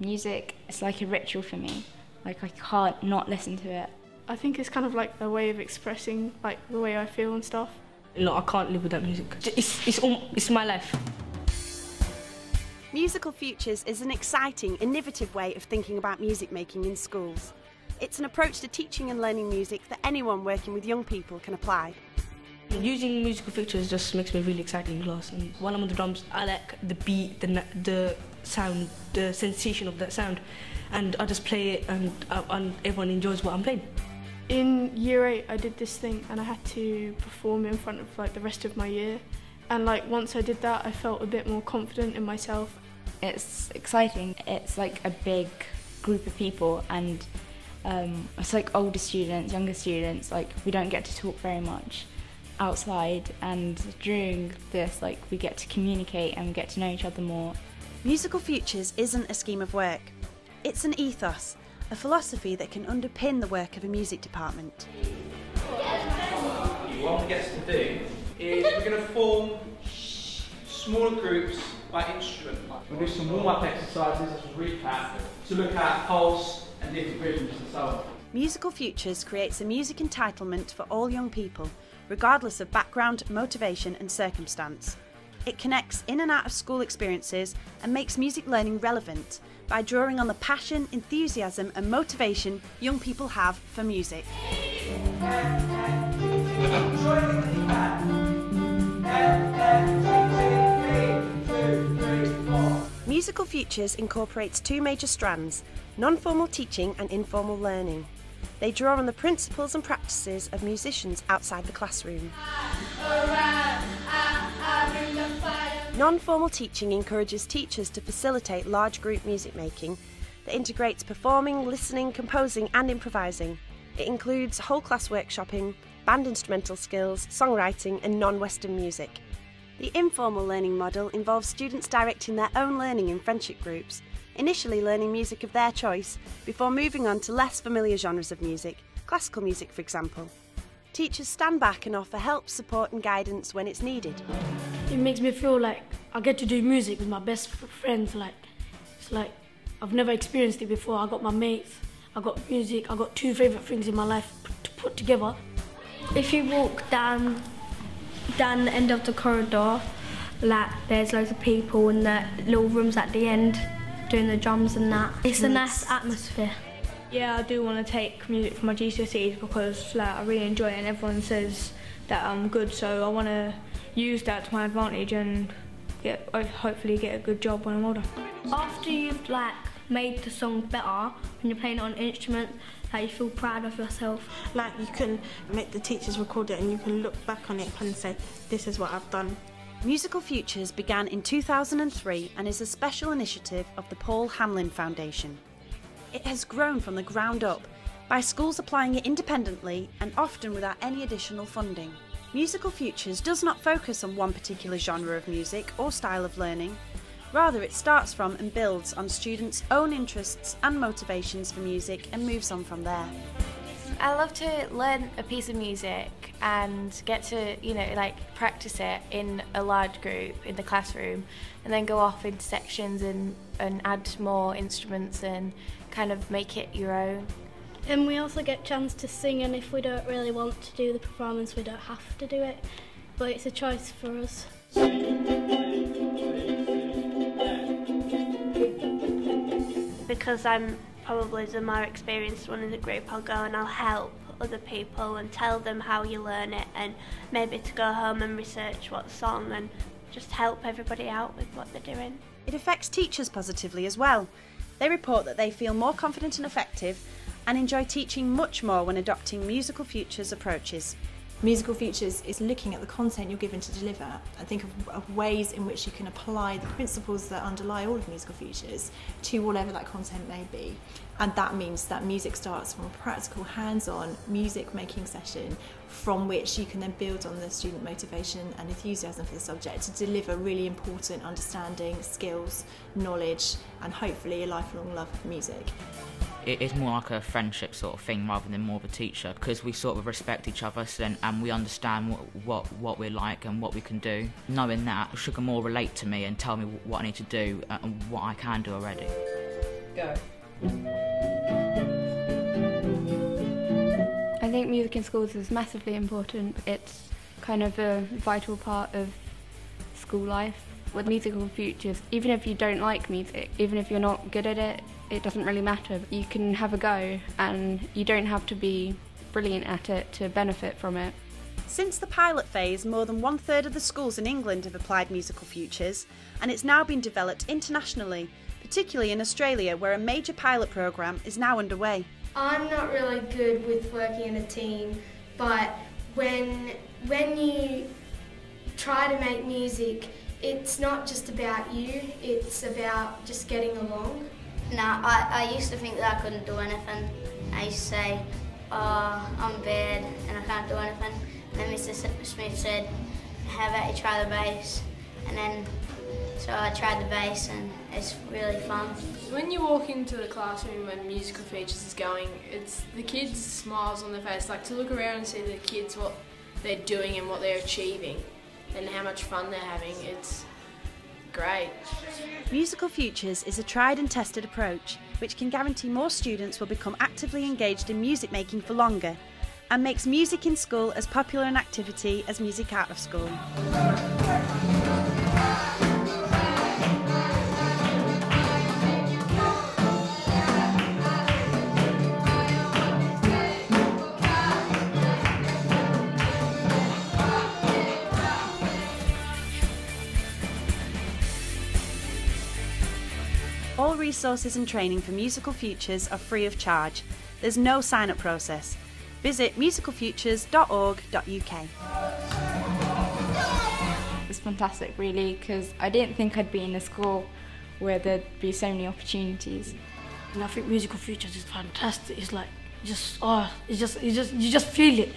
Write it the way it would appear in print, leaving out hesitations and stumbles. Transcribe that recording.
Music is like a ritual for me. Like, I can't not listen to it. I think it's kind of like a way of expressing like the way I feel and stuff. No, I can't live without music. It's my life. Musical Futures is an exciting, innovative way of thinking about music making in schools. It's an approach to teaching and learning music that anyone working with young people can apply. Using Musical Futures just makes me really excited in class. And while I'm on the drums, I like the beat, the sound, the sensation of that sound. And I just play it and everyone enjoys what I'm playing. In year 8 I did this thing and I had to perform in front of like the rest of my year, and like once I did that I felt a bit more confident in myself. It's exciting. It's like a big group of people, and it's like older students, younger students, like we don't get to talk very much outside, and during this like we get to communicate and we get to know each other more. Musical Futures isn't a scheme of work. It's an ethos, a philosophy that can underpin the work of a music department. What we get to do is we're going to form smaller groups by instrument. We'll do some warm-up exercises as a recap to look at pulse and different rhythms and so on. Musical Futures creates a music entitlement for all young people, regardless of background, motivation and circumstance. It connects in and out of school experiences and makes music learning relevant by drawing on the passion, enthusiasm and motivation young people have for music. Musical Futures incorporates two major strands, non-formal teaching and informal learning. They draw on the principles and practices of musicians outside the classroom. Non-formal teaching encourages teachers to facilitate large group music making that integrates performing, listening, composing and improvising. It includes whole class workshopping, band instrumental skills, songwriting and non-Western music. The informal learning model involves students directing their own learning in friendship groups, initially learning music of their choice before moving on to less familiar genres of music, classical music for example. Teachers stand back and offer help, support and guidance when it's needed. It makes me feel like I get to do music with my best friends. It's like I've never experienced it before. I got my mates, I got music, I got two favourite things in my life to put together. If you walk down the end of the corridor, like there's loads of people in the little rooms at the end doing the drums and that. It's a nice atmosphere. Yeah, I do want to take music for my GCSEs because like, I really enjoy it and everyone says that I'm good, so I want to use that to my advantage and hopefully get a good job when I'm older. After you've like made the song better, when you're playing it on an instrument, like you feel proud of yourself. Like you can make the teachers record it and you can look back on it and say, this is what I've done. Musical Futures began in 2003 and is a special initiative of the Paul Hamlyn Foundation. It has grown from the ground up by schools applying it independently and often without any additional funding. Musical Futures does not focus on one particular genre of music or style of learning. Rather, it starts from and builds on students' own interests and motivations for music and moves on from there. I love to learn a piece of music and get to, practice it in a large group in the classroom and then go off into sections and add more instruments and kind of make it your own. And we also get a chance to sing, and if we don't really want to do the performance, we don't have to do it, but it's a choice for us. Because I'm probably the more experienced one in the group, I'll go and I'll help other people and tell them how you learn it, and maybe to go home and research what song and just help everybody out with what they're doing. It affects teachers positively as well. They report that they feel more confident and effective and enjoy teaching much more when adopting Musical Futures approaches. Musical Futures is looking at the content you're given to deliver and think of ways in which you can apply the principles that underlie all of Musical Futures to whatever that content may be. And that means that music starts from a practical, hands-on music making session from which you can then build on the student motivation and enthusiasm for the subject to deliver really important understanding, skills, knowledge and hopefully a lifelong love of music. It is more like a friendship sort of thing rather than more of a teacher, because we sort of respect each other and we understand what we're like and what we can do. Knowing that, she can more relate to me and tell me what I need to do and what I can do already. Go. I think music in schools is massively important. It's kind of a vital part of school life. With Musical Futures, even if you don't like music, even if you're not good at it, it doesn't really matter. You can have a go and you don't have to be brilliant at it to benefit from it. Since the pilot phase, more than 1/3 of the schools in England have applied Musical Futures, and it's now been developed internationally, particularly in Australia, where a major pilot programme is now underway. I'm not really good with working in a team, but when you try to make music, it's not just about you, it's about just getting along. I used to think that I couldn't do anything. I used to say, oh, I'm bad and I can't do anything. And then Mr. Smith said, how about you try the bass? And then, so I tried the bass and it's really fun. When you walk into the classroom when Musical Futures is going, it's the kids' smiles on their face, like to look around and see the kids, what they're doing and what they're achieving and how much fun they're having, it's great. Musical Futures is a tried and tested approach which can guarantee more students will become actively engaged in music making for longer and makes music in school as popular an activity as music out of school. All resources and training for Musical Futures are free of charge. There's no sign-up process. Visit musicalfutures.org.uk. It's fantastic, really, because I didn't think I'd be in a school where there'd be so many opportunities. And I think Musical Futures is fantastic. It's like you just feel it.